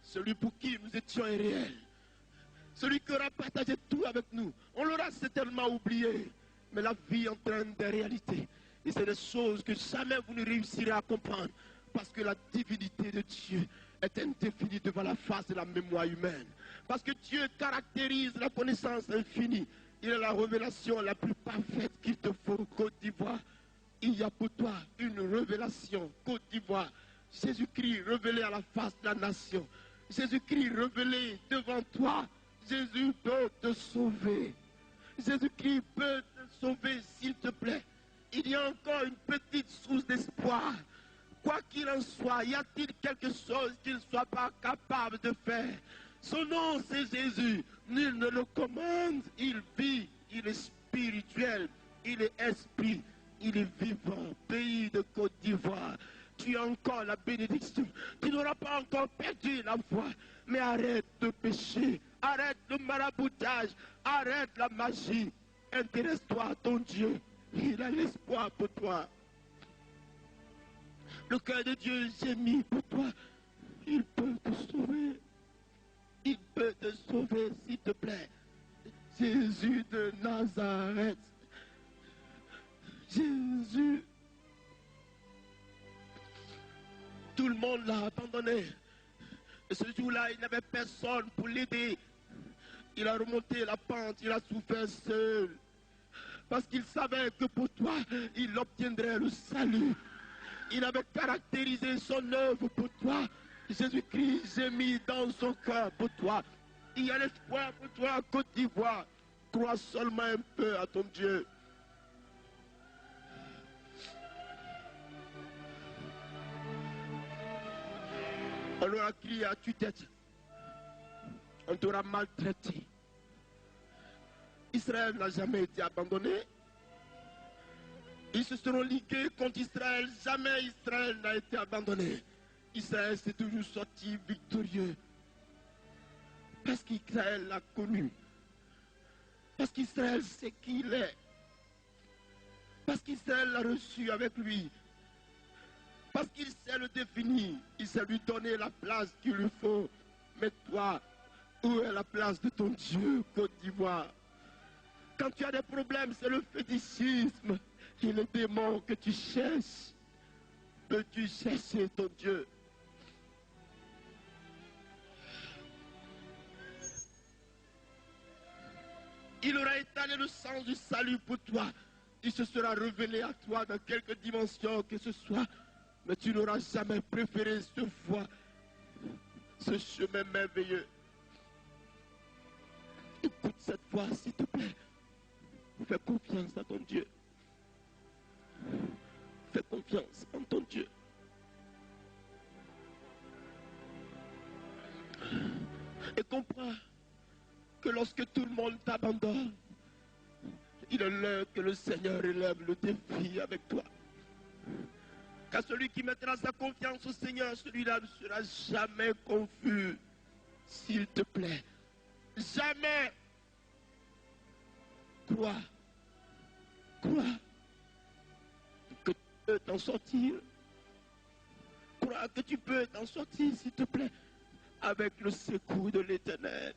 Celui pour qui nous étions irréels. Celui qui aura partagé tout avec nous. On l'aura certainement oublié. Mais la vie entraîne des réalités. Et c'est des choses que jamais vous ne réussirez à comprendre. Parce que la divinité de Dieu est indéfinie devant la face de la mémoire humaine. Parce que Dieu caractérise la connaissance infinie. Il est la révélation la plus parfaite qu'il te faut, Côte d'Ivoire. Il y a pour toi une révélation, Côte d'Ivoire. Jésus-Christ révélé à la face de la nation. Jésus-Christ révélé devant toi. Jésus peut te sauver. Jésus-Christ peut te sauver, s'il te plaît. Il y a encore une petite source d'espoir. Quoi qu'il en soit, y a-t-il quelque chose qu'il ne soit pas capable de faire? Son nom, c'est Jésus. Nul ne le commande. Il vit, il est spirituel, il est esprit, il est vivant. Pays de Côte d'Ivoire, tu as encore la bénédiction. Tu n'auras pas encore perdu la foi. Mais arrête de pécher, arrête le maraboutage, arrête la magie. Intéresse-toi à ton Dieu. Il a l'espoir pour toi. Le cœur de Dieu gémit pour toi. Il peut te sauver. Il peut te sauver, s'il te plaît. Jésus de Nazareth. Jésus. Tout le monde l'a abandonné. Et ce jour-là, il n'avait personne pour l'aider. Il a remonté la pente, il a souffert seul. Parce qu'il savait que pour toi, il obtiendrait le salut. Il avait caractérisé son œuvre pour toi. Jésus-Christ, j'ai mis dans son cœur pour toi. Il y a l'espoir pour toi, Côte d'Ivoire. Crois seulement un peu à ton Dieu. On aura crié à tue-tête. On t'aura maltraité. Israël n'a jamais été abandonné. Ils se seront ligués contre Israël. Jamais Israël n'a été abandonné. Israël s'est toujours sorti victorieux. Parce qu'Israël l'a connu. Parce qu'Israël sait qui il est. Parce qu'Israël l'a reçu avec lui. Parce qu'il sait le définir. Il sait lui donner la place qu'il lui faut. Mais toi, où est la place de ton Dieu, Côte d'Ivoire? Quand tu as des problèmes, c'est le fétichisme et le démon que tu cherches. Peux-tu chercher ton Dieu? Il aura étalé le sens du salut pour toi. Il se sera révélé à toi dans quelque dimension que ce soit. Mais tu n'auras jamais préféré cette voie, ce chemin merveilleux. Écoute cette voix, s'il te plaît. Fais confiance à ton Dieu. Fais confiance en ton Dieu. Et comprends que lorsque tout le monde t'abandonne, il est l'heure que le Seigneur élève le défi avec toi. Car celui qui mettra sa confiance au Seigneur, celui-là ne sera jamais confus. S'il te plaît, jamais. Crois que tu peux t'en sortir. Crois que tu peux t'en sortir, s'il te plaît, avec le secours de l'Éternel.